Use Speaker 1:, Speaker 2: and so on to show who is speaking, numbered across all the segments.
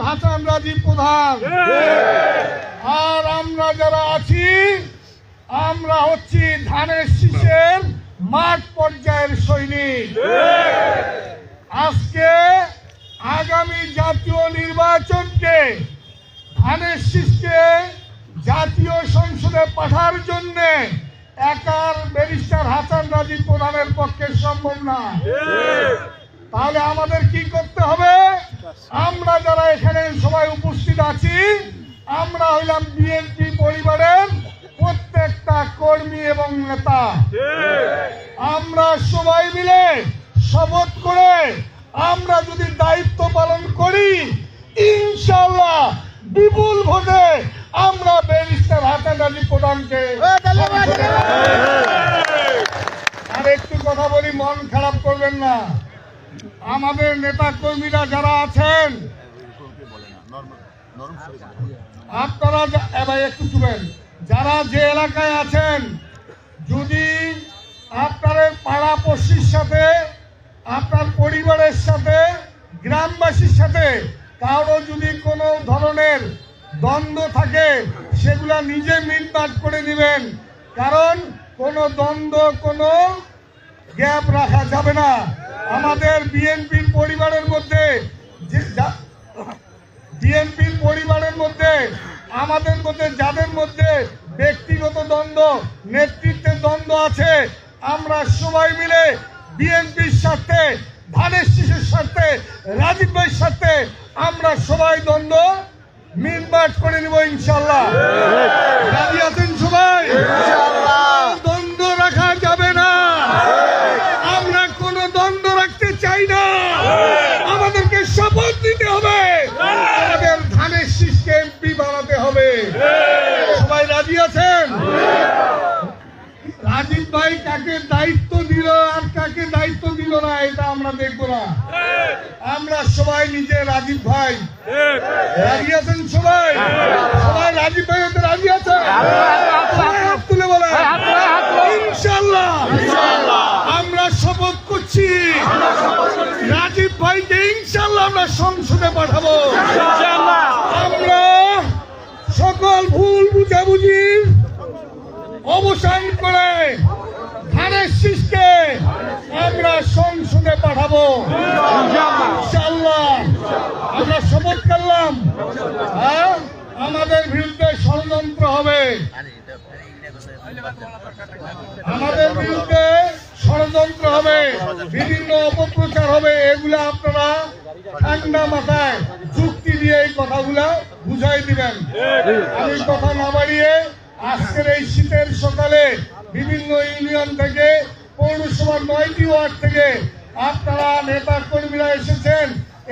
Speaker 1: হাসান রাজি প্রধান, আর আমরা যারা আছি আমরা হচ্ছি ধানের শীষের মাঠ পর্যায়ের সৈনিক। আজকে আগামী জাতীয় নির্বাচনকে ধানের শীষকে জাতীয় সংসদে পাঠার জন্য একার ব্যারিস্টার হাসান রাজি প্রধানের পক্ষে সম্ভব না। তাহলে আমাদের কি করতে হবে? আমরা যারা এখানে সবাই উপস্থিত আছি আমরা হইলাম বিএনপি পরিবারের প্রত্যেকটা কর্মী এবং নেতা। আমরা সবাই মিলে শপথ করে আমরা যদি দায়িত্ব পালন করি ইনশাআল্লাহ বিপুল ভোটে আমরা ব্যারিস্টার হাসান রাজি প্রধানকে। আর একটু কথা বলি, মন খারাপ করবেন না। আমাদের নেতা কর্মীরা যারা আছেন আপনারা এবার একটু শুনেন, যারা যে এলাকায় আছেন যদি আপনার পাড়াপড়শির সাথে আপনার পরিবারের সাথে গ্রামবাসীর সাথে কারো যদি কোনো ধরনের দ্বন্দ্ব থাকে সেগুলা নিজে মিটমাট করে নেবেন, কারণ কোনো দ্বন্দ্ব কোনো গ্যাপ রাখা যাবে না। আমাদের বিএনপির পরিবারের মধ্যে আমাদের মধ্যে যাদের মধ্যে ব্যক্তিগত দ্বন্দ্ব নেতৃত্বের দ্বন্দ্ব আছে আমরা সবাই মিলে বিএনপির স্বার্থে ধানের শীষের স্বার্থে রাজীব ভাইয়ের স্বার্থে আমরা সবাই দ্বন্দ্ব মিটমাট করে নিব ইনশাআল্লাহ। রাজি আছেন সবাই? দ্বন্দ্ব রাখা যাবে না, আমরা কোনো দ্বন্দ্ব রাখতে চাই না। আমাদেরকে শপথ নিতে হবে, আমাদের ধানের শীষকে এমপি বানাতে হবে। সবাই রাজি আছেন? রাজীব ভাই কাকে দায়িত্ব দিল আর কাকে দায়িত্ব দিল না এটা আমরা দেখবো না। আমরা সবাই নিজে রাজীব ভাই। রাজি আছেন সবাই? সবাই রাজীব ভাই হতে রাজি আছেন? তুলে বলেন ইনশাআল্লাহ। আমরা শপথ করছি রাজীব ভাইকে ইনশাআল্লাহ আমরা সংসদে পাঠাবো। আমরা সকল ভুল বুঝাবুঝির অবসান করে ধানের শীষকে আমরা সংসদে পাঠাবো ইনশাআল্লাহ। আমরা শপথ করলাম আমাদের বিরুদ্ধে ষড়যন্ত্র হবে, আমাদের বিরুদ্ধে ষড়যন্ত্র হবে, বিভিন্ন অপপ্রচার হবে। এগুলা আপনারা ঠান্ডা মাথায় যুক্তি দিয়ে এই কথাগুলা বুঝাই দিবেন। আমি কথা না বাড়িয়ে আজকের এই শীতের সকালে বিভিন্ন ইউনিয়ন থেকে পৌরসভার 9টি ওয়ার্ড থেকে আপনারা নেতা কর্মীরা এসেছেন,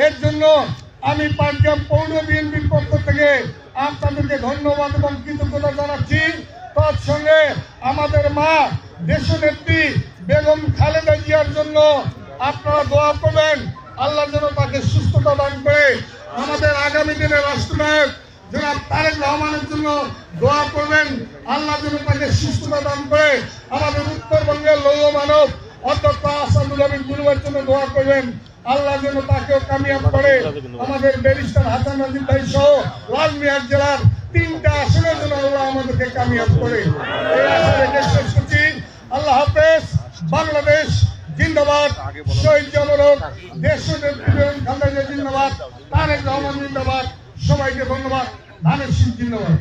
Speaker 1: এর জন্য আমি পাটগ্রাম পৌর বিএনপির পক্ষ থেকে আপনাদেরকে ধন্যবাদ এবং কৃতজ্ঞতা জানাচ্ছি। তৎসঙ্গে আমাদের মা দেশনেত্রী বেগম খালেদা জিয়ার জন্য আপনারা দোয়া করবেন, আল্লাহ যেন তাকে সুস্থতা দান করে। আমাদের আগামী দিনের রাষ্ট্রনায়ক জনাব তারেক রহমানের জন্য দোয়া করবেন, আল্লাহ যেন তাকে সুস্থতা দান করে। আমাদের উত্তরবঙ্গের লৌহ মানব অধ্যক্ষ আসাদুল আমিন গুরুবার জন্য দোয়া করবেন, আল্লাহ যেন তাকেও কামিয়াব করে। আমাদের ব্যারিস্টার হাসান রাজীব ভাই সহ লালমিয়ার জেলার 3টা আসনের জন্য আল্লাহ আমাদেরকে কামিয়াব করে। এই আশা রেখে শেষ করছি। আল্লাহ হাফেজ। বাংলাদেশ জিন্দাবাদ, শহীদ জমরক, দেশনেত্রী বেগম খালেদা জিয়া জিন্দাবাদ, তারেক রহমান জিন্দাবাদ। সবাইকে ধন্যবাদ। ধানের শীষ জিন্দাবাদ।